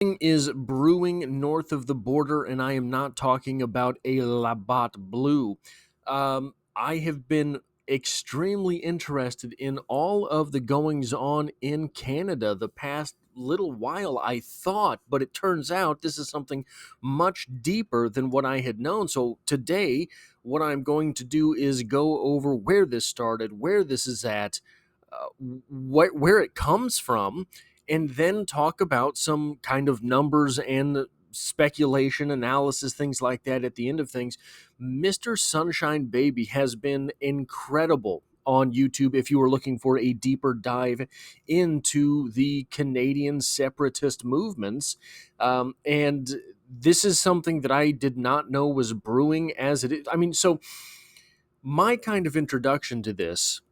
Is brewing north of the border, and I am not talking about a Labatt Blue. I have been extremely interested in all of the goings on in Canada the past little while, I thought, but it turns out this is something much deeper than what I had known. So today, what I'm going to do is go over where this started, where this is at, where it comes from, and then talk about some kind of numbers and speculation analysis, things like that at the end of things. Mr. Sunshine Baby has been incredible on YouTube if you were looking for a deeper dive into the Canadian separatist movements. And this is something that I did not know was brewing as it is. I mean, so my kind of introduction to this,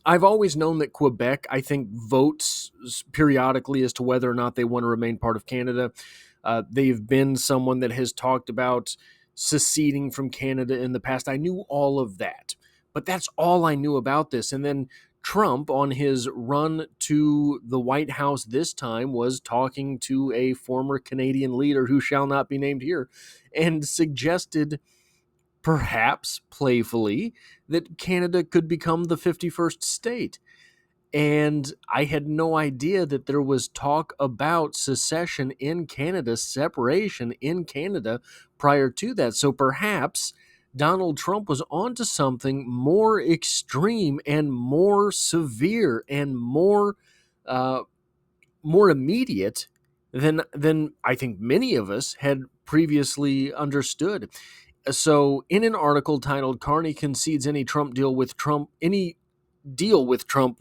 I've always known that Quebec, I think, votes periodically as to whether or not they want to remain part of Canada. They've been someone that has talked about seceding from Canada in the past. I knew all of that, but that's all I knew about this. And then Trump, on his run to the White House this time, was talking to a former Canadian leader who shall not be named here and suggested, perhaps playfully, that Canada could become the 51st state. And I had no idea that there was talk about secession in Canada, separation in Canada prior to that. So perhaps Donald Trump was onto something more extreme and more severe and uh, more immediate than I think many of us had previously understood. So, in an article titled "Carney Concedes Any Deal with Trump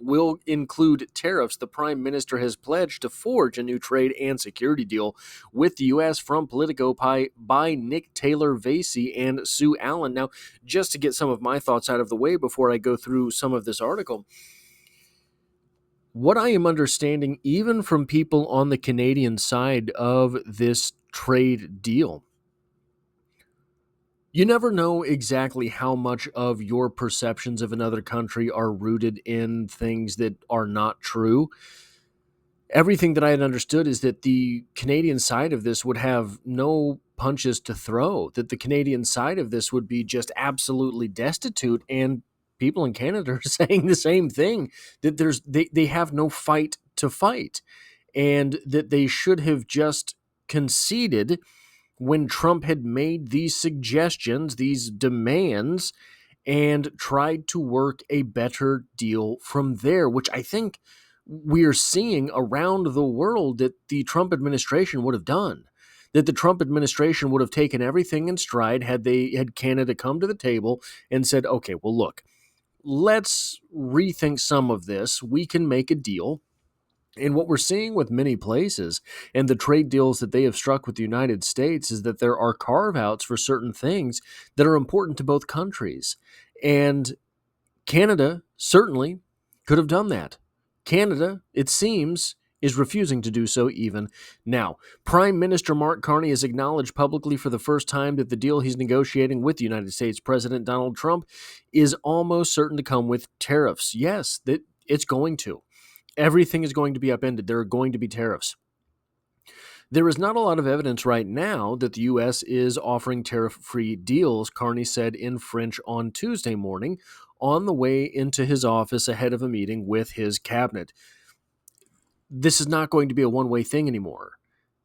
Will Include Tariffs," the Prime Minister has pledged to forge a new trade and security deal with the U.S. from Politico by Nick Taylor Vasey and Sue Allen. Now, just to get some of my thoughts out of the way before I go through some of this article, what I am understanding, even from people on the Canadian side of this trade deal, you never know exactly how much of your perceptions of another country are rooted in things that are not true. Everything that I had understood is that the Canadian side of this would have no punches to throw, that the Canadian side of this would be just absolutely destitute, and people in Canada are saying the same thing, that they have no fight to fight, and that they should have just conceded when Trump had made these suggestions, these demands, and tried to work a better deal from there, which I think we are seeing around the world that the Trump administration would have done. That the Trump administration would have taken everything in stride had Canada come to the table and said, okay, well, look, let's rethink some of this. We can make a deal. And what we're seeing with many places and the trade deals that they have struck with the United States is that there are carve outs for certain things that are important to both countries. And Canada certainly could have done that. Canada, it seems, is refusing to do so even now. Prime Minister Mark Carney has acknowledged publicly for the first time that the deal he's negotiating with the United States President Donald Trump is almost certain to come with tariffs. Yes, that it's going to. Everything is going to be upended. There are going to be tariffs. There is not a lot of evidence right now that the U.S. is offering tariff-free deals, Carney said in French on Tuesday morning on the way into his office ahead of a meeting with his cabinet. This is not going to be a one-way thing anymore.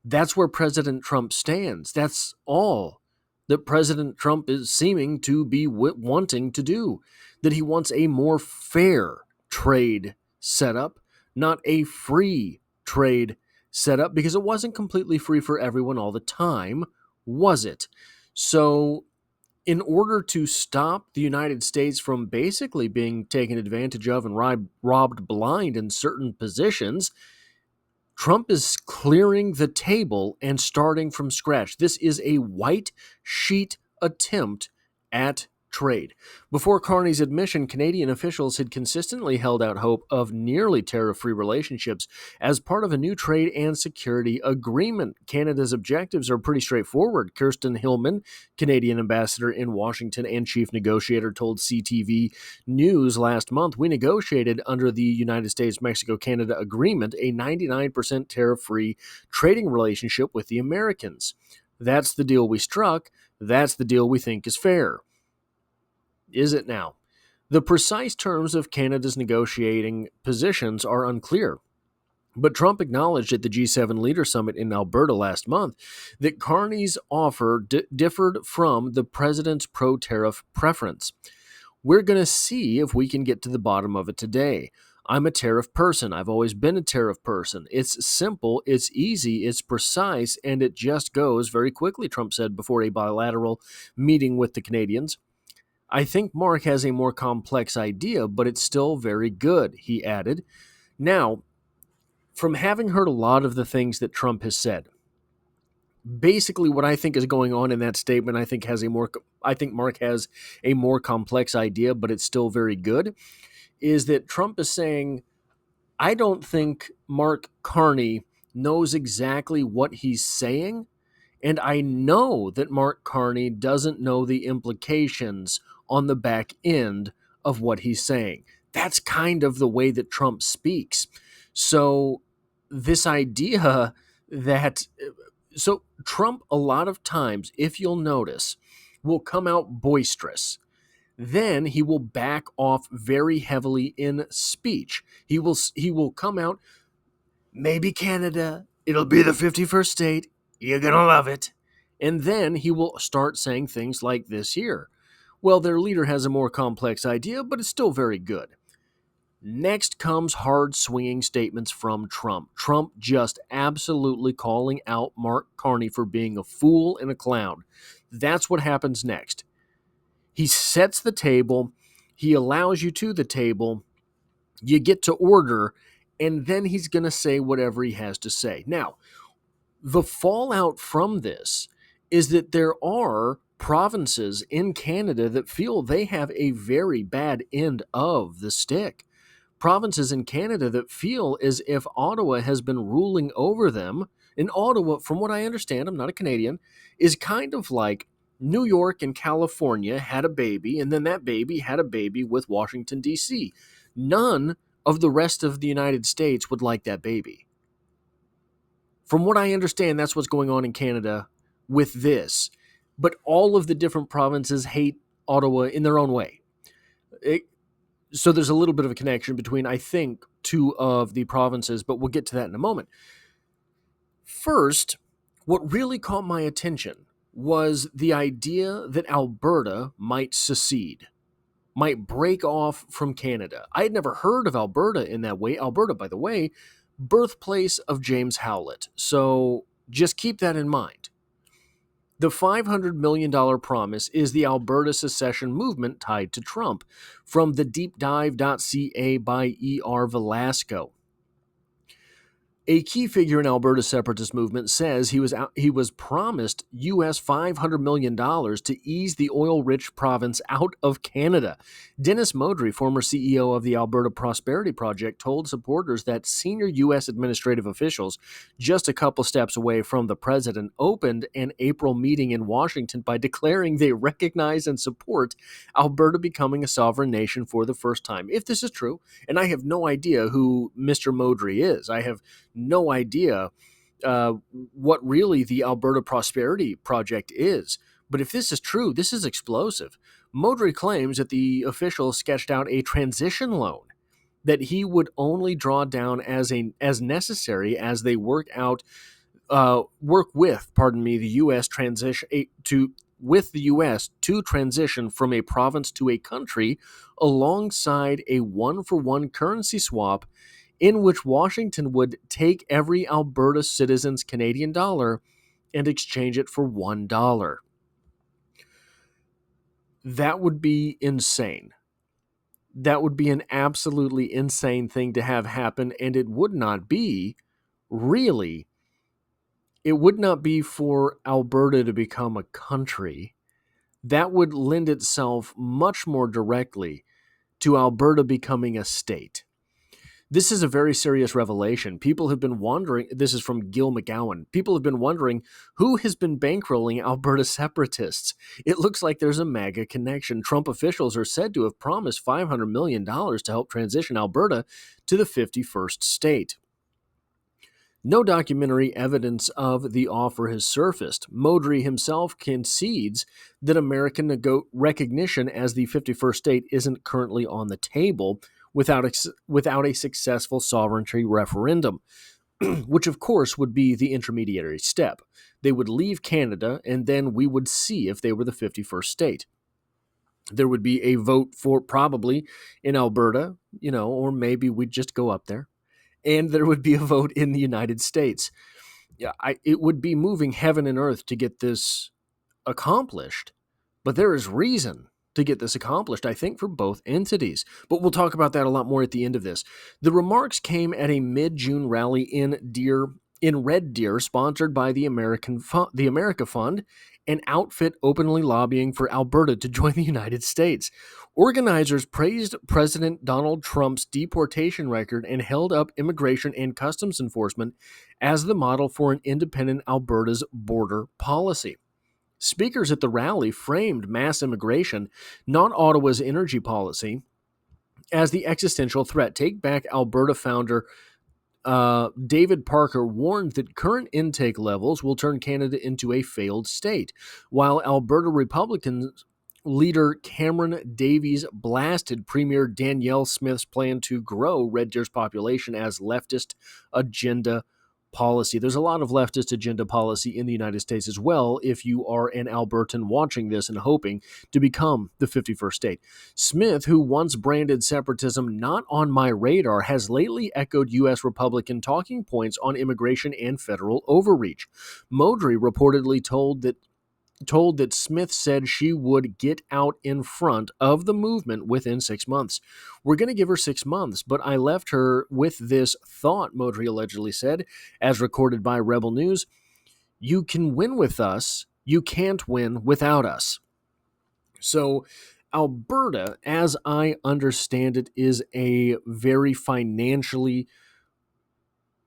That's where President Trump stands. That's all that President Trump is seeming to be wanting to do, that he wants a more fair trade setup, not a free trade setup, because it wasn't completely free for everyone all the time, was it? So in order to stop the United States from basically being taken advantage of and robbed blind in certain positions, Trump is clearing the table and starting from scratch. This is a white sheet attempt at trade. Before Carney's admission, Canadian officials had consistently held out hope of nearly tariff-free relationships as part of a new trade and security agreement. Canada's objectives are pretty straightforward. Kirsten Hillman, Canadian ambassador in Washington and chief negotiator, told CTV News last month, "We negotiated under the United States-Mexico-Canada agreement a 99% tariff-free trading relationship with the Americans. That's the deal we struck. That's the deal we think is fair." Is it now? The precise terms of Canada's negotiating positions are unclear, but Trump acknowledged at the G7 Leader Summit in Alberta last month that Carney's offer differed from the president's pro-tariff preference. "We're going to see if we can get to the bottom of it today. I'm a tariff person. I've always been a tariff person. It's simple, it's easy, it's precise, and it just goes very quickly," Trump said before a bilateral meeting with the Canadians. "I think Mark has a more complex idea, but it's still very good," he added. Now, from having heard a lot of the things that Trump has said, basically what I think is going on in that statement, I think Mark has a more complex idea, but it's still very good, is that Trump is saying, I don't think Mark Carney knows exactly what he's saying, and I know that Mark Carney doesn't know the implications on the back end of what he's saying. That's kind of the way that Trump speaks. So this idea that so Trump, a lot of times, if you'll notice, will come out boisterous. Then he will back off very heavily in speech. He will come out, "Maybe Canada, it'll be the 51st state, you're going to love it." And then he will start saying things like this here. Well, their leader has a more complex idea, but it's still very good. Next comes hard swinging statements from Trump. Trump just absolutely calling out Mark Carney for being a fool and a clown. That's what happens next. He sets the table. He allows you to the table. You get to order, and then he's going to say whatever he has to say. Now, the fallout from this is that there are provinces in Canada that feel they have a very bad end of the stick. Provinces in Canada that feel as if Ottawa has been ruling over them. And Ottawa, from what I understand, I'm not a Canadian, is kind of like New York and California had a baby, and then that baby had a baby with Washington, D.C. None of the rest of the United States would like that baby. From what I understand, that's what's going on in Canada with this. But all of the different provinces hate Ottawa in their own way. So there's a little bit of a connection between, I think, two of the provinces, but we'll get to that in a moment. First, what really caught my attention was the idea that Alberta might secede, might break off from Canada. I had never heard of Alberta in that way. Alberta, by the way, birthplace of James Howlett. So just keep that in mind. The $500 million promise is the Alberta secession movement tied to Trump, from thedeepdive.ca by E.R. Velasco. A key figure in Alberta's separatist movement says he was promised U.S. $500 million to ease the oil-rich province out of Canada. Dennis Modry, former CEO of the Alberta Prosperity Project, told supporters that senior U.S. administrative officials, just a couple steps away from the president, opened an April meeting in Washington by declaring they recognize and support Alberta becoming a sovereign nation for the first time. If this is true, and I have no idea who Mr. Modry is, I have no idea what really the Alberta Prosperity Project is. But if this is true, this is explosive. Modry claims that the official sketched out a transition loan that he would only draw down as necessary as they work with the U.S. to transition from a province to a country, alongside a one-for-one currency swap in which Washington would take every Alberta citizen's Canadian dollar and exchange it for $1. That would be insane. That would be an absolutely insane thing to have happen, and it would not be for Alberta to become a country. that would lend itself much more directly to Alberta becoming a state. This is a very serious revelation. People have been wondering, this is from Gil McGowan, people have been wondering who has been bankrolling Alberta separatists. It looks like there's a MAGA connection. Trump officials are said to have promised $500 million to help transition Alberta to the 51st state. No documentary evidence of the offer has surfaced. Modry himself concedes that American recognition as the 51st state isn't currently on the table without a successful sovereignty referendum, which of course would be the intermediary step. They would leave Canada, and then we would see if they were the 51st state. There would be a vote for probably in Alberta, or maybe we'd just go up there. And there would be a vote in the United States. Yeah, it would be moving heaven and earth to get this accomplished, but there is reason to get this accomplished, I think, for both entities. But we'll talk about that a lot more at the end of this. The remarks came at a mid-June rally in Red Deer, sponsored by the America Fund, an outfit openly lobbying for Alberta to join the United States. Organizers praised President Donald Trump's deportation record and held up immigration and customs enforcement as the model for an independent Alberta's border policy. Speakers at the rally framed mass immigration, not Ottawa's energy policy, as the existential threat. Take Back Alberta founder David Parker warned that current intake levels will turn Canada into a failed state, while Alberta Republican leader Cameron Davies blasted Premier Danielle Smith's plan to grow Red Deer's population as leftist agenda policy. There's a lot of leftist agenda policy in the United States as well if you are an Albertan watching this and hoping to become the 51st state. Smith, who once branded separatism not on my radar, has lately echoed U.S. Republican talking points on immigration and federal overreach. Modry reportedly told that Smith said she would get out in front of the movement within 6 months. We're going to give her 6 months, but I left her with this thought, Modry allegedly said, as recorded by Rebel News. You can win with us. You can't win without us. So Alberta, as I understand it, is a very financially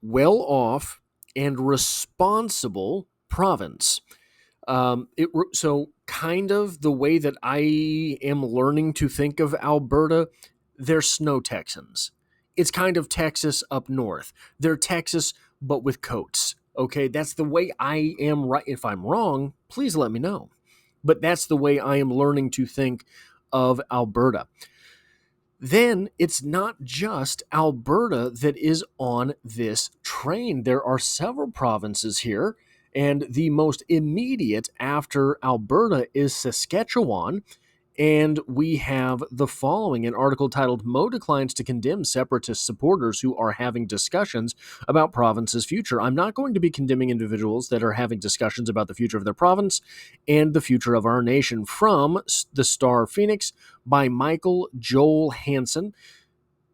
well-off and responsible province. So kind of the way that I am learning to think of Alberta, they're snow Texans. It's kind of Texas up north. They're Texas, but with coats. Okay, that's the way I am. Right? If I'm wrong, please let me know. But that's the way I am learning to think of Alberta. Then it's not just Alberta that is on this train. There are several provinces here. And the most immediate after Alberta is Saskatchewan. And we have the following, an article titled, Mo declines to condemn separatist supporters who are having discussions about province's future. I'm not going to be condemning individuals that are having discussions about the future of their province and the future of our nation. From the Star Phoenix by Michael Joel Hansen.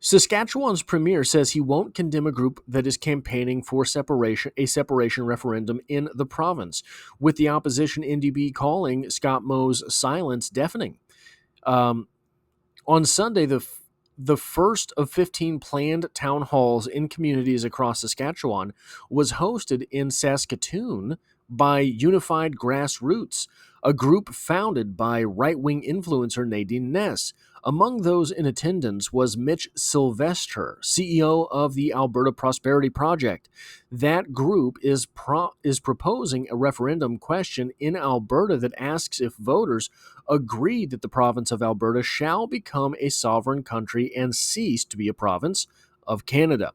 Saskatchewan's premier says he won't condemn a group that is campaigning for a separation referendum in the province, with the opposition NDP calling Scott Moe's silence deafening. On Sunday, the first of 15 planned town halls in communities across Saskatchewan was hosted in Saskatoon by Unified Grassroots, a group founded by right-wing influencer Nadine Ness. Among those in attendance was Mitch Sylvester, CEO of the Alberta Prosperity Project. That group is proposing a referendum question in Alberta that asks if voters agree that the province of Alberta shall become a sovereign country and cease to be a province of Canada.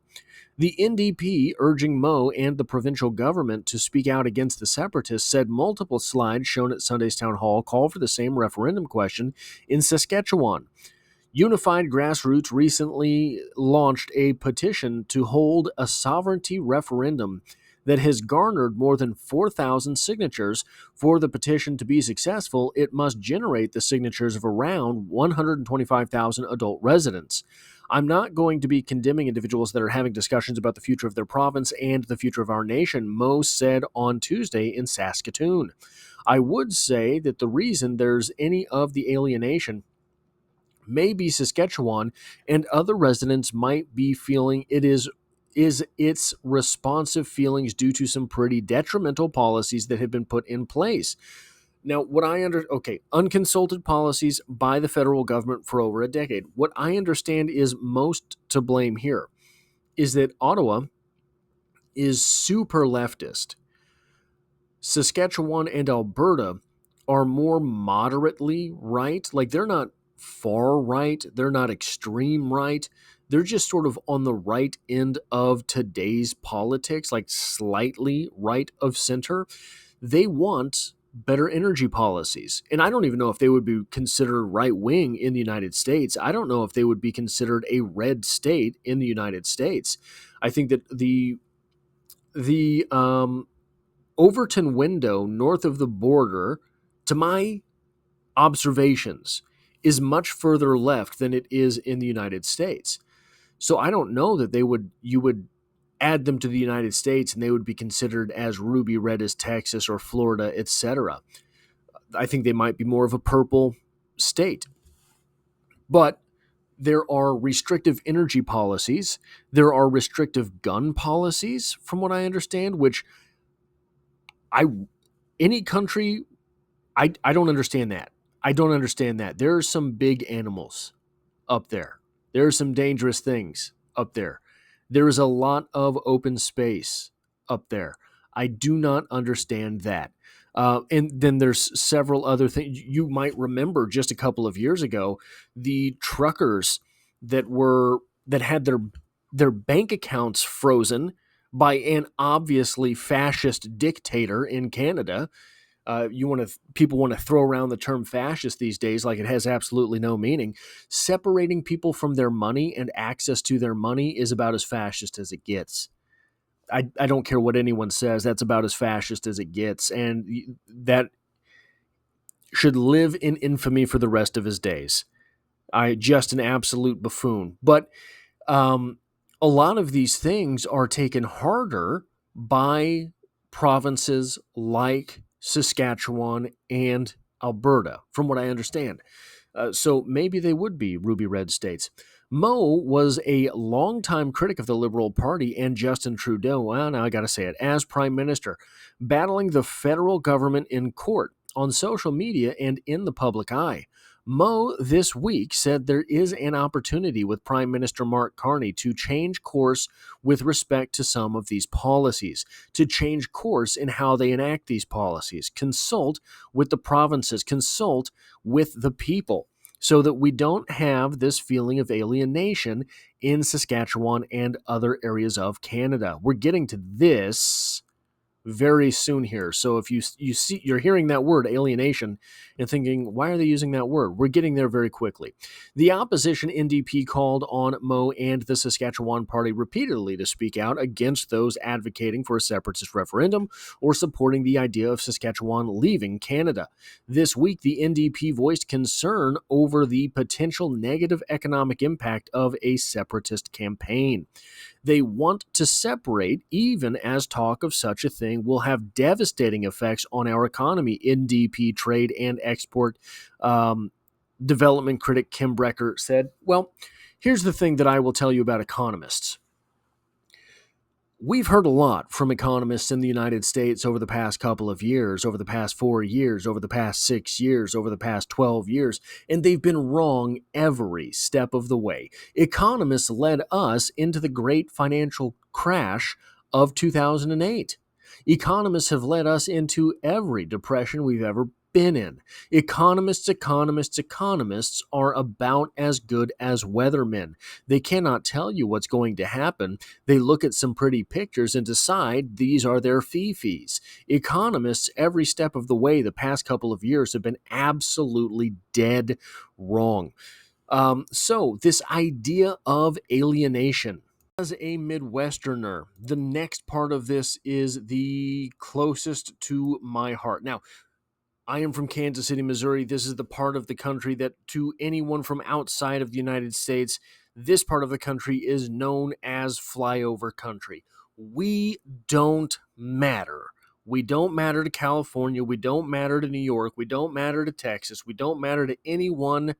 The NDP, urging Moe and the provincial government to speak out against the separatists, said multiple slides shown at Sunday's town hall call for the same referendum question in Saskatchewan. Unified Grassroots recently launched a petition to hold a sovereignty referendum that has garnered more than 4,000 signatures. For the petition to be successful, it must generate the signatures of around 125,000 adult residents. I'm not going to be condemning individuals that are having discussions about the future of their province and the future of our nation, Moe said on Tuesday in Saskatoon. I would say that the reason there's any of the alienation, maybe Saskatchewan and other residents might be feeling is its responsive feelings due to some pretty detrimental policies that have been put in place. Now, unconsulted policies by the federal government for over a decade. What I understand is most to blame here is that Ottawa is super leftist. Saskatchewan and Alberta are more moderately right. Like, they're not far right, they're not extreme right. They're just sort of on the right end of today's politics, like slightly right of center. They want better energy policies. And I don't even know if they would be considered right wing in the United States. I don't know if they would be considered a red state in the United States. I think that the Overton window north of the border, to my observations, is much further left than it is in the United States. So I don't know that you would add them to the United States and they would be considered as ruby red as Texas or Florida, etc. I think they might be more of a purple state. But there are restrictive energy policies. There are restrictive gun policies, from what I understand, which I any country I don't understand that. I don't understand that. There are some big animals up there. There are some dangerous things up there. There is a lot of open space up there. I do not understand that. And then there's several other things. You might remember just a couple of years ago, the truckers that had their bank accounts frozen by an obviously fascist dictator in Canada. People want to throw around the term fascist these days like it has absolutely no meaning. Separating people from their money and access to their money is about as fascist as it gets. I don't care what anyone says. That's about as fascist as it gets, and that should live in infamy for the rest of his days. Just an absolute buffoon. But a lot of these things are taken harder by provinces like Saskatchewan and Alberta, from what I understand. So maybe they would be ruby red states. Mo was a longtime critic of the Liberal Party and Justin Trudeau, well, now I got to say it, as Prime Minister, battling the federal government in court, on social media, and in the public eye. Mo this week said there is an opportunity with Prime Minister Mark Carney to change course with respect to some of these policies, to change course in how they enact these policies, consult with the provinces, consult with the people, so that we don't have this feeling of alienation in Saskatchewan and other areas of Canada. We're getting to this very soon here. So if you're hearing that word alienation and thinking, why are they using that word? We're getting there very quickly. The opposition NDP called on Mo and the Saskatchewan Party repeatedly to speak out against those advocating for a separatist referendum or supporting the idea of Saskatchewan leaving Canada. This week, the NDP voiced concern over the potential negative economic impact of a separatist campaign. They want to separate, even as talk of such a thing will have devastating effects on our economy, NDP trade and export development critic Kim Brecker said. Well, here's the thing that I will tell you about economists. We've heard a lot from economists in the United States over the past couple of years, over the past 4 years, over the past 6 years, over the past 12 years, and they've been wrong every step of the way. Economists led us into the great financial crash of 2008. Economists have led us into every depression we've ever been in. Economists are about as good as weathermen. They cannot tell you what's going to happen. They look at some pretty pictures and decide these are their fee-fees. Economists, every step of the way the past couple of years, have been absolutely dead wrong. So this idea of alienation. As a Midwesterner, the next part of this is the closest to my heart. Now, I am from Kansas City, Missouri. This is the part of the country that, to anyone from outside of the United States, this part of the country is known as flyover country. We don't matter. We don't matter to California. We don't matter to New York. We don't matter to Texas. We don't matter to anyone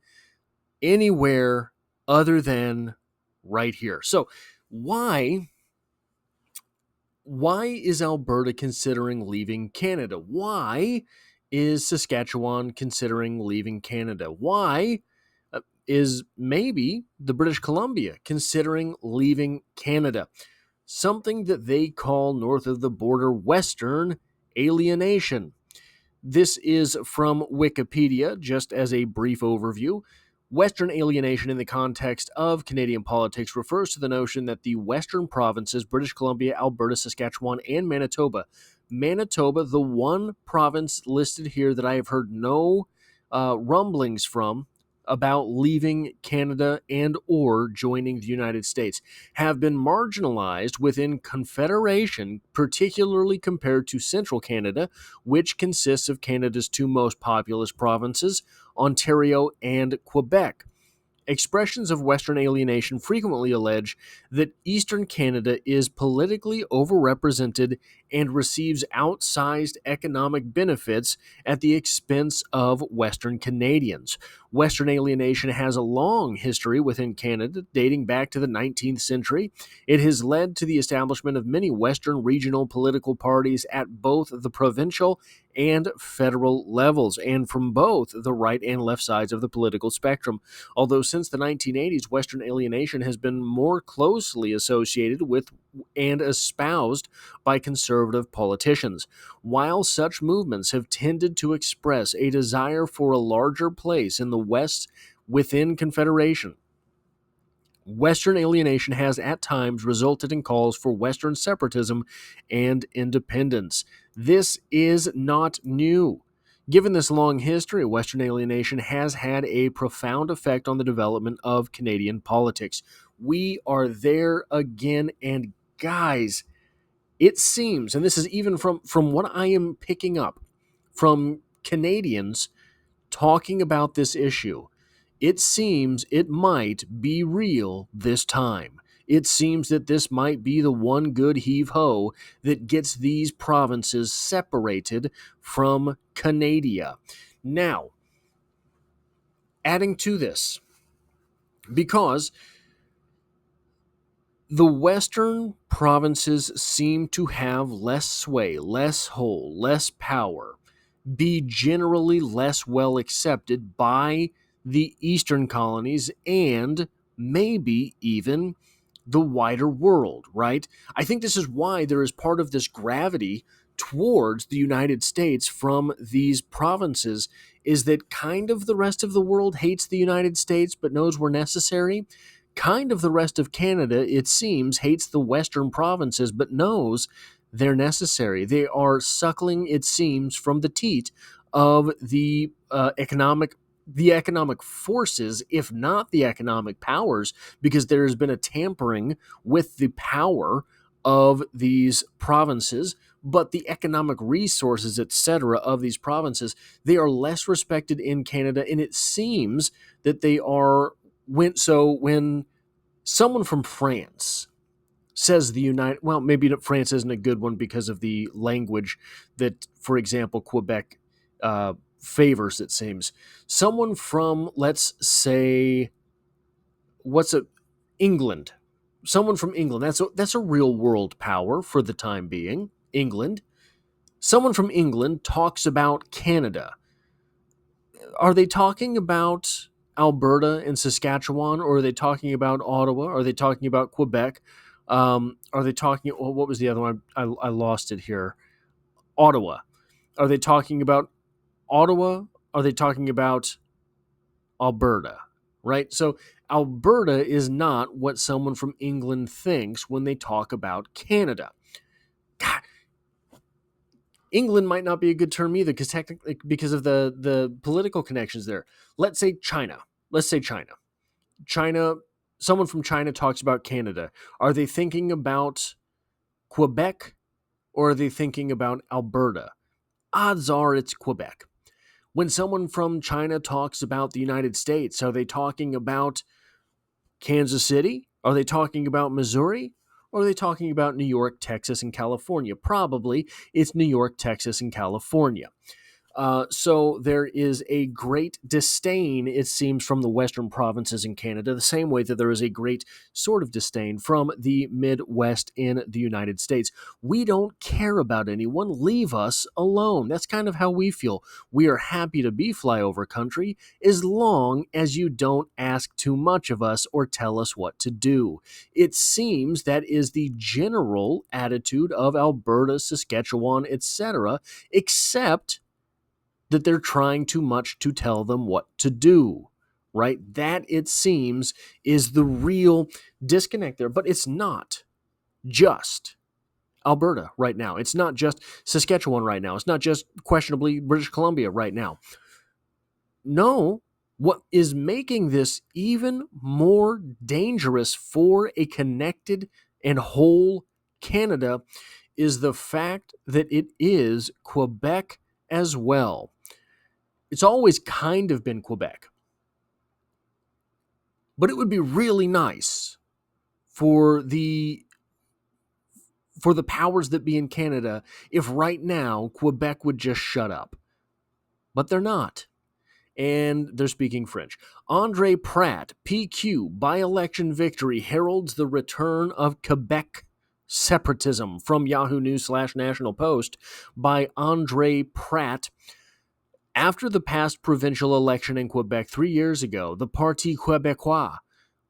anywhere other than right here. So why is Alberta considering leaving Canada? Why is Saskatchewan considering leaving Canada? Why is maybe the British Columbia considering leaving Canada? Something that they call north of the border Western alienation. This is from Wikipedia, just as a brief overview. Western alienation in the context of Canadian politics refers to the notion that the Western provinces, British Columbia, Alberta, Saskatchewan, and Manitoba, the one province listed here that I have heard no rumblings from about leaving Canada and or joining the United States, have been marginalized within Confederation, particularly compared to Central Canada, which consists of Canada's two most populous provinces, Ontario and Quebec. Expressions of Western alienation frequently allege that Eastern Canada is politically overrepresented and receives outsized economic benefits at the expense of Western Canadians. Western alienation has a long history within Canada, dating back to the 19th century. It has led to the establishment of many Western regional political parties at both the provincial and federal levels, and from both the right and left sides of the political spectrum. Although since the 1980s, Western alienation has been more closely associated with and espoused by conservative politicians. While such movements have tended to express a desire for a larger place in the West within Confederation, Western alienation has at times resulted in calls for Western separatism and independence. This is not new. Given this long history, Western alienation has had a profound effect on the development of Canadian politics. We are there again, and guys, it seems, and this is even from what I am picking up from Canadians talking about this issue, it seems it might be real this time. It seems that this might be the one good heave-ho that gets these provinces separated from Canada. Now, adding to this, because the Western provinces seem to have less sway, less hold, less power, be generally less well accepted by the Eastern colonies and maybe even the wider world, right? I think this is why there is part of this gravity towards the United States from these provinces, is that kind of the rest of the world hates the United States but knows we're necessary. Kind of the rest of Canada, it seems, hates the Western provinces but knows they're necessary. They are suckling, it seems, from the teat of the economic forces, if not the economic powers, because there has been a tampering with the power of these provinces. But the economic resources, etc., of these provinces, they are less respected in Canada, and it seems that they are when someone from France says the United, well, maybe France isn't a good one because of the language that, for example, Quebec favors, it seems. Someone from, let's say, England. Someone from England. That's a real world power for the time being. England. Someone from England talks about Canada. Are they talking about Alberta and Saskatchewan, or are they talking about Ottawa? Are they talking about Quebec? Are they talking? Well, what was the other one? I lost it here. Ottawa. Are they talking about Ottawa? Are they talking about Alberta? Right. So Alberta is not what someone from England thinks when they talk about Canada. God, England might not be a good term either, because technically, because of the political connections there. Let's say China. Let's say China. China. Someone from China talks about Canada. Are they thinking about Quebec, or are they thinking about Alberta? Odds are it's Quebec. When someone from China talks about the United States, are they talking about Kansas City? Are they talking about Missouri? Or are they talking about New York, Texas, and California? Probably it's New York, Texas, and California. So there is a great disdain, it seems, from the western provinces in Canada, the same way that there is a great sort of disdain from the Midwest in the United States. We don't care about anyone. Leave us alone. That's kind of how we feel. We are happy to be flyover country as long as you don't ask too much of us or tell us what to do. It seems that is the general attitude of Alberta, Saskatchewan, etc., except that they're trying too much to tell them what to do, right? That, it seems, is the real disconnect there. But it's not just Alberta right now. It's not just Saskatchewan right now. It's not just questionably British Columbia right now. No, what is making this even more dangerous for a connected and whole Canada is the fact that it is Quebec as well. It's always kind of been Quebec. But it would be really nice for the powers that be in Canada if right now Quebec would just shut up. But they're not. And they're speaking French. Andre Pratt, PQ, by-election victory heralds the return of Quebec separatism, from Yahoo News/National Post by Andre Pratt. After the past provincial election in Quebec 3 years ago, the Parti Québécois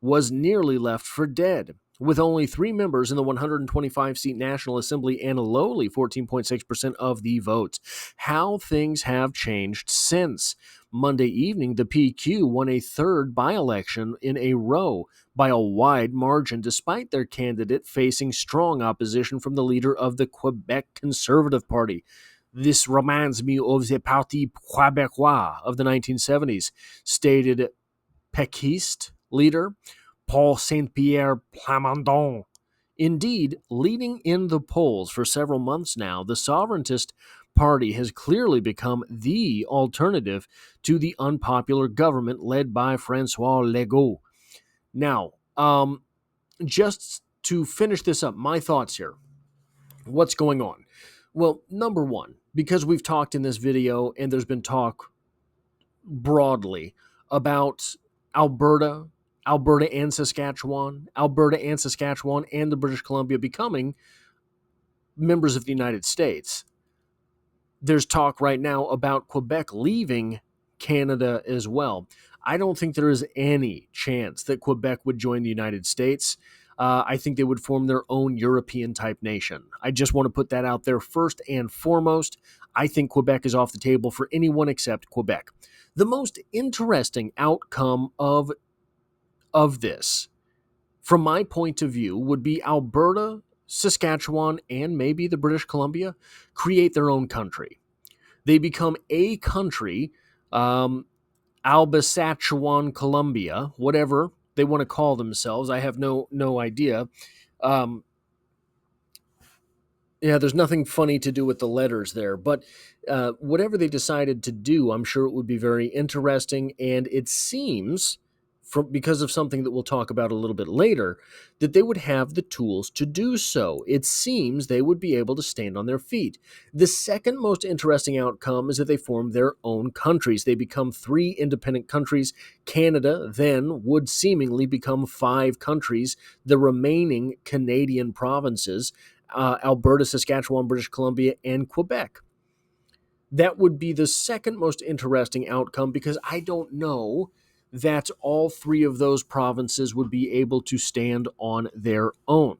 was nearly left for dead. With only 3 members in the 125-seat National Assembly and a lowly 14.6% of the votes. How things have changed since. Monday evening, the PQ won a third by-election in a row by a wide margin, despite their candidate facing strong opposition from the leader of the Quebec Conservative Party. This reminds me of the Parti Québécois of the 1970s, stated Péquiste leader Paul Saint-Pierre Plamondon. Indeed, leading in the polls for several months now, the Sovereigntist Party has clearly become the alternative to the unpopular government led by François Legault. Now, just to finish this up, my thoughts here. What's going on? Well, number one, because we've talked in this video and there's been talk broadly about Alberta and Saskatchewan and the British Columbia becoming members of the United States. There's talk right now about Quebec leaving Canada as well. I don't think there is any chance that Quebec would join the United States. I think they would form their own European-type nation. I just want to put that out there first and foremost. I think Quebec is off the table for anyone except Quebec. The most interesting outcome of this, from my point of view, would be Alberta, Saskatchewan, and maybe the British Columbia create their own country. They become a country, Alberta, Columbia, whatever they want to call themselves. I have no idea. There's nothing funny to do with the letters there, but whatever they decided to do, I'm sure it would be very interesting, and it seems, because of something that we'll talk about a little bit later, that they would have the tools to do so. It seems they would be able to stand on their feet. The second most interesting outcome is that they form their own countries. They become 3 independent countries. Canada then would seemingly become 5 countries. The remaining Canadian provinces, Alberta, Saskatchewan, British Columbia, and Quebec. That would be the second most interesting outcome, because I don't know that all 3 of those provinces would be able to stand on their own.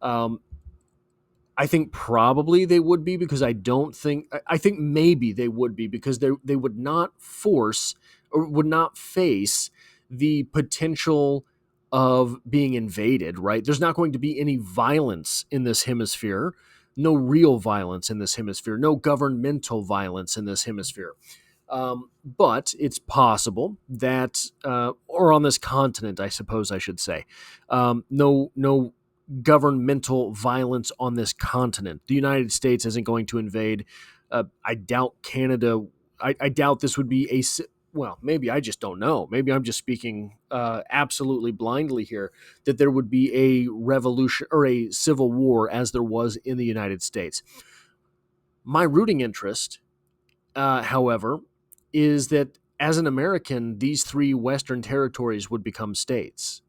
I think probably they would be, because I think maybe they would be, because they would not force or would not face the potential of being invaded, right? There's not going to be any violence in this hemisphere, no real violence in this hemisphere, no governmental violence in this hemisphere. But it's possible that, or on this continent, I suppose I should say, no governmental violence on this continent. The United States isn't going to invade. I doubt Canada. I doubt this would be well, maybe I just don't know. Maybe I'm just speaking absolutely blindly here, that there would be a revolution or a civil war as there was in the United States. My rooting interest, however, is that as an American, these three Western territories would become states.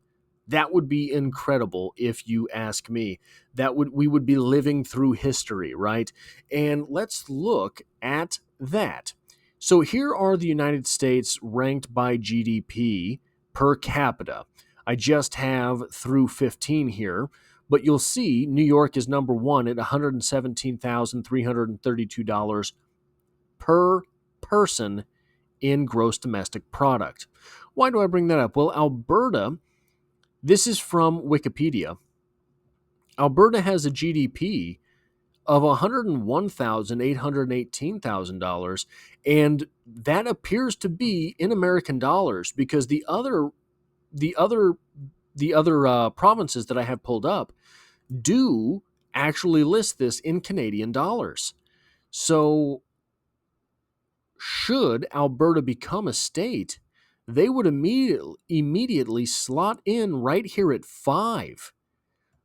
That would be incredible if you ask me. We would be living through history, right? And let's look at that. So here are the United States ranked by GDP per capita. I just have through 15 here, but you'll see New York is number 1 at $117,332 per person in gross domestic product. Why do I bring that up? Well, Alberta, this is from Wikipedia. Alberta has a GDP of $101,818,000, and that appears to be in American dollars, because the other provinces that I have pulled up do actually list this in Canadian dollars. So should Alberta become a state, they would immediately slot in right here at 5,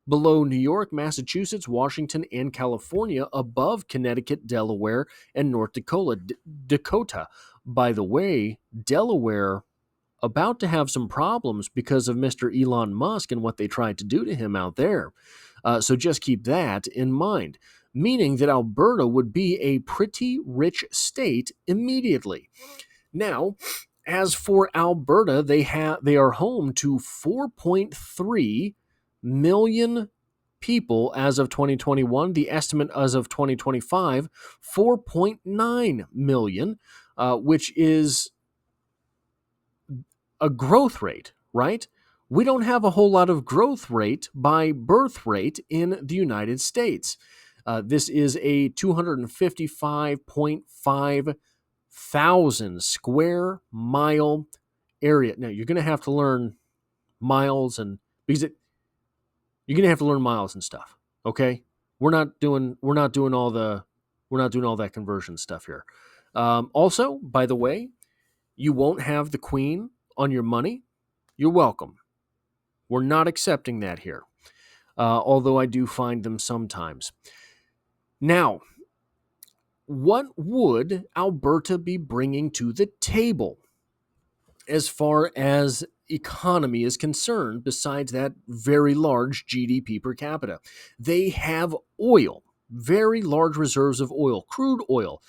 below New York, Massachusetts, Washington, and California, above Connecticut, Delaware, and North Dakota. By the way, Delaware about to have some problems because of Mr. Elon Musk and what they tried to do to him out there. So just keep that in mind, meaning that Alberta would be a pretty rich state immediately. Now, as for Alberta, they are home to 4.3 million people as of 2021. The estimate as of 2025, 4.9 million, which is a growth rate, right? We don't have a whole lot of growth rate by birth rate in the United States. This is a 255.5 thousand square mile area. Now you're going to have to learn miles, and you're going to have to learn miles and stuff. Okay, we're not doing all that conversion stuff here. Also, by the way, you won't have the Queen on your money. You're welcome. We're not accepting that here, although I do find them sometimes. Now, what would Alberta be bringing to the table as far as economy is concerned, besides that very large GDP per capita? They have oil, very large reserves of oil, crude oil.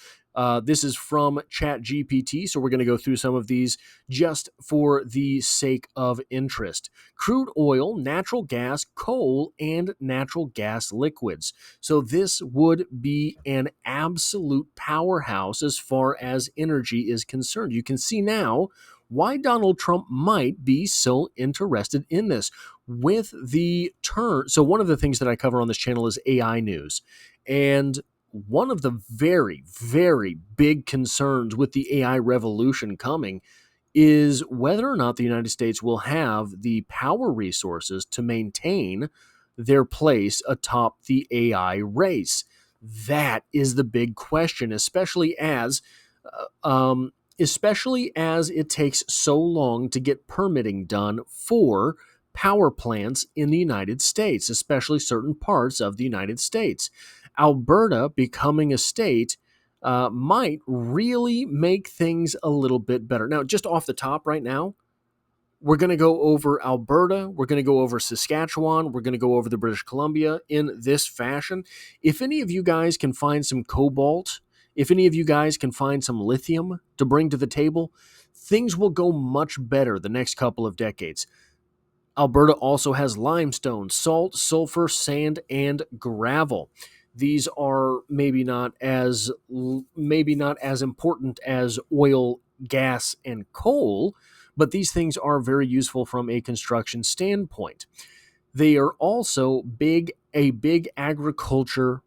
This is from ChatGPT, so we're going to go through some of these just for the sake of interest. Crude oil, natural gas, coal, and natural gas liquids. So this would be an absolute powerhouse as far as energy is concerned. You can see now why Donald Trump might be so interested in this with the turn. So one of the things that I cover on this channel is AI news. And one of the very, very big concerns with the AI revolution coming is whether or not the United States will have the power resources to maintain their place atop the AI race. That is the big question, especially as it takes so long to get permitting done for power plants in the United States, especially certain parts of the United States. Alberta becoming a state might really make things a little bit better. Now, just off the top right now, we're going to go over Alberta, we're going to go over Saskatchewan, we're going to go over the British Columbia in this fashion. If any of you guys can find some cobalt, if any of you guys can find some lithium to bring to the table, things will go much better the next couple of decades. Alberta also has limestone, salt, sulfur, sand, and gravel. These are maybe not as important as oil, gas, and coal, but these things are very useful from a construction standpoint. They are also a big agriculture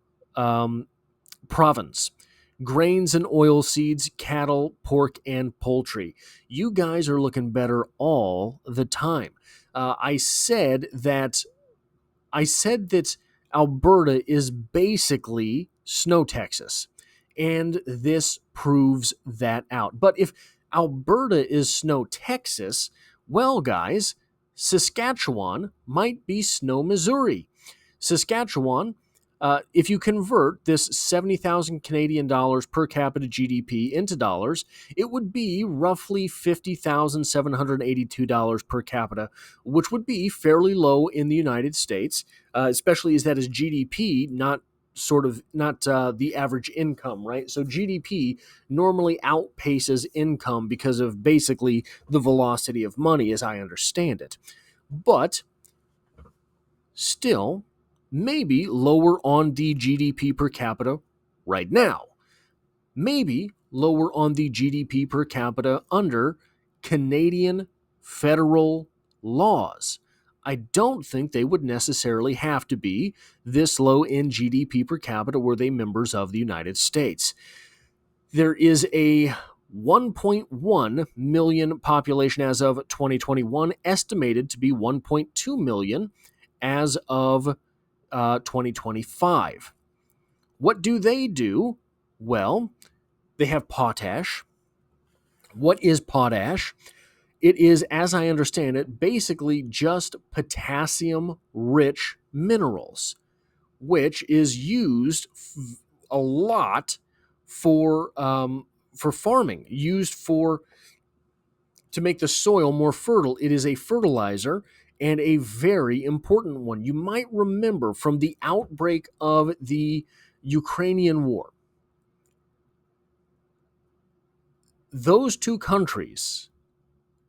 province. Grains and oil seeds, cattle, pork, and poultry. You guys are looking better all the time. I said that Alberta is basically snow Texas, and this proves that out. But if Alberta is snow Texas. Well, guys, Saskatchewan might be snow Missouri. Saskatchewan, if you convert this 70,000 Canadian dollars per capita GDP into dollars, it would be roughly $50,782 per capita, which would be fairly low in the United States, especially as that is GDP, not the average income, right? So GDP normally outpaces income because of basically the velocity of money, as I understand it. But still, maybe lower on the GDP per capita right now. Maybe lower on the GDP per capita under Canadian federal laws. I don't think they would necessarily have to be this low in GDP per capita were they members of the United States. There is a 1.1 million population as of 2021, estimated to be 1.2 million as of 2025. What do they do? Well, they have potash. What is potash? It is, as I understand it, basically just potassium-rich minerals, which is used a lot for farming, used to make the soil more fertile. It is a fertilizer and a very important one. You might remember from the outbreak of the Ukrainian war, those two countries,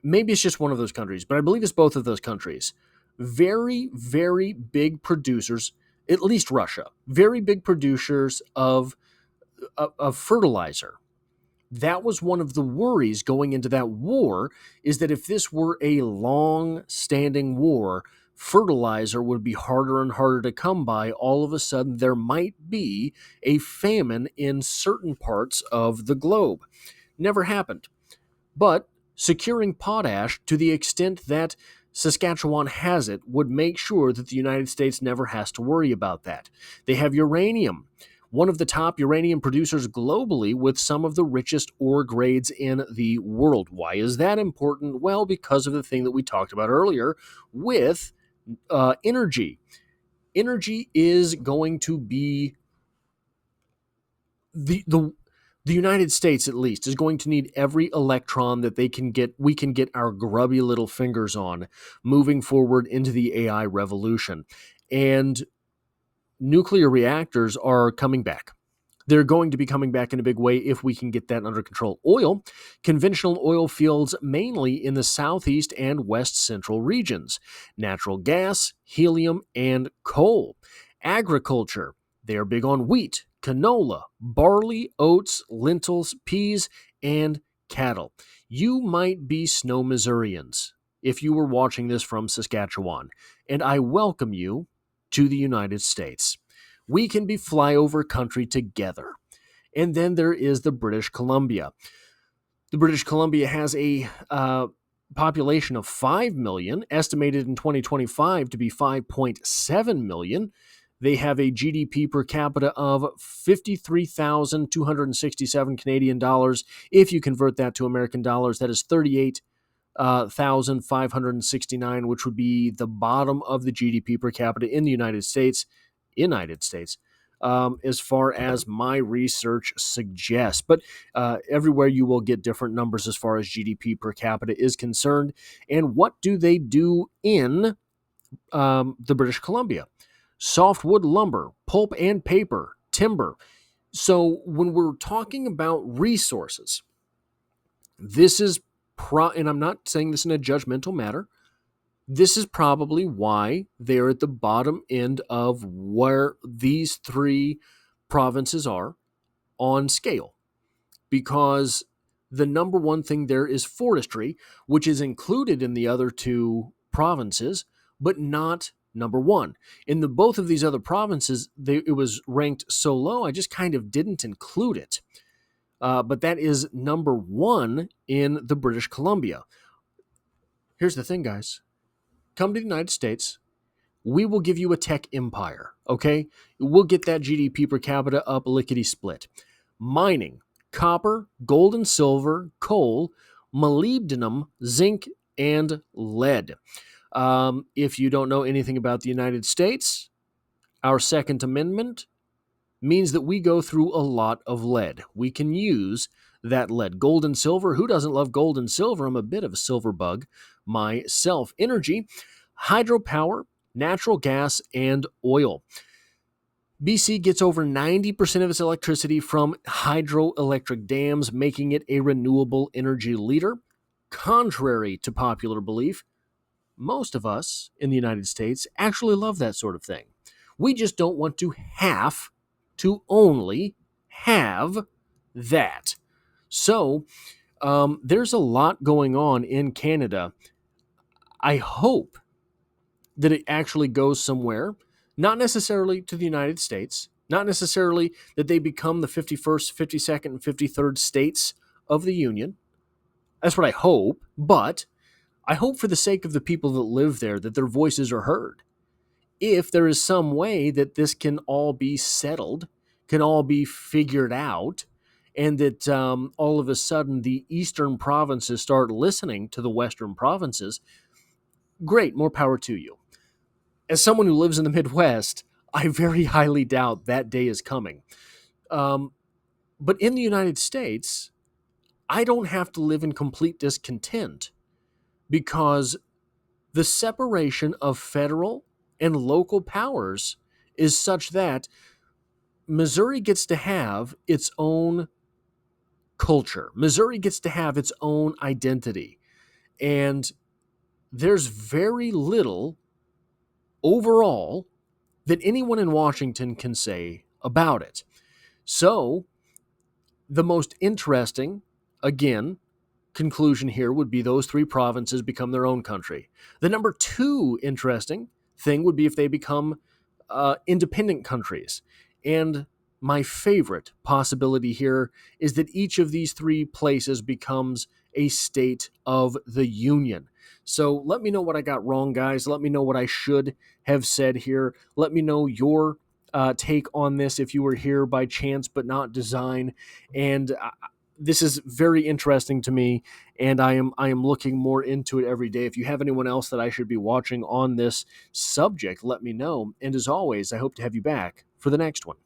maybe it's just one of those countries, but I believe it's both of those countries, very, very big producers, at least Russia, very big producers of fertilizer. That was one of the worries going into that war, is that if this were a long-standing war, fertilizer would be harder and harder to come by. All of a sudden, there might be a famine in certain parts of the globe. Never happened. But securing potash to the extent that Saskatchewan has it would make sure that the United States never has to worry about that. They have uranium, one of the top uranium producers globally with some of the richest ore grades in the world. Why is that important? Well, because of the thing that we talked about earlier with energy. Energy is going to be the United States, at least, is going to need every electron that we can get our grubby little fingers on moving forward into the AI revolution. And nuclear reactors are coming back. They're going to be coming back in a big way if we can get that under control. Oil, conventional oil fields mainly in the southeast and west central regions. Natural gas, helium, and coal. Agriculture, they are big on wheat, canola, barley, oats, lentils, peas, and cattle. You might be snow Missourians if you were watching this from Saskatchewan, and I welcome you to the United States. We can be flyover country together. And then there is the British Columbia. The British Columbia has a population of 5 million, estimated in 2025 to be 5.7 million. They have a GDP per capita of 53,267 Canadian dollars. If you convert that to American dollars, that is 38,569, which would be the bottom of the GDP per capita in the United States. As far as my research suggests. But everywhere you will get different numbers as far as GDP per capita is concerned. And what do they do in the British Columbia? Softwood lumber, pulp and paper, timber. So when we're talking about resources, this is and I'm not saying this in a judgmental manner, this is probably why they're at the bottom end of where these three provinces are on scale. Because the number one thing there is forestry, which is included in the other two provinces, but not number one. In both of these other provinces, it was ranked so low, I just kind of didn't include it. But that is number one in the British Columbia. Here's the thing, guys. Come to the United States. We will give you a tech empire, okay? We'll get that GDP per capita up lickety-split. Mining, copper, gold and silver, coal, molybdenum, zinc, and lead. If you don't know anything about the United States, our Second Amendment means that we go through a lot of lead. We can use that lead. Gold and silver, who doesn't love gold and silver? I'm a bit of a silver bug myself. Energy, hydropower, natural gas, and oil. BC gets over 90% of its electricity from hydroelectric dams, making it a renewable energy leader. Contrary to popular belief, most of us in the United States actually love that sort of thing. We just don't want to have to only have that. So there's a lot going on in Canada. I hope that it actually goes somewhere, not necessarily to the United States, not necessarily that they become the 51st, 52nd, and 53rd states of the Union. That's what I hope, but I hope for the sake of the people that live there that their voices are heard. If there is some way that this can all be settled, can all be figured out, and that all of a sudden the eastern provinces start listening to the western provinces, great, more power to you. As someone who lives in the Midwest, I very highly doubt that day is coming. But in the United States, I don't have to live in complete discontent because the separation of federal and local powers is such that Missouri gets to have its own culture. Missouri gets to have its own identity. And there's very little overall that anyone in Washington can say about it. So, the most interesting, again, conclusion here would be those three provinces become their own country. The number two interesting thing would be if they become independent countries. And my favorite possibility here is that each of these three places becomes a state of the Union. So let me know what I got wrong, guys. Let me know what I should have said here. Let me know your take on this if you were here by chance but not design. And this is very interesting to me, and I am looking more into it every day. If you have anyone else that I should be watching on this subject, let me know. And as always, I hope to have you back for the next one.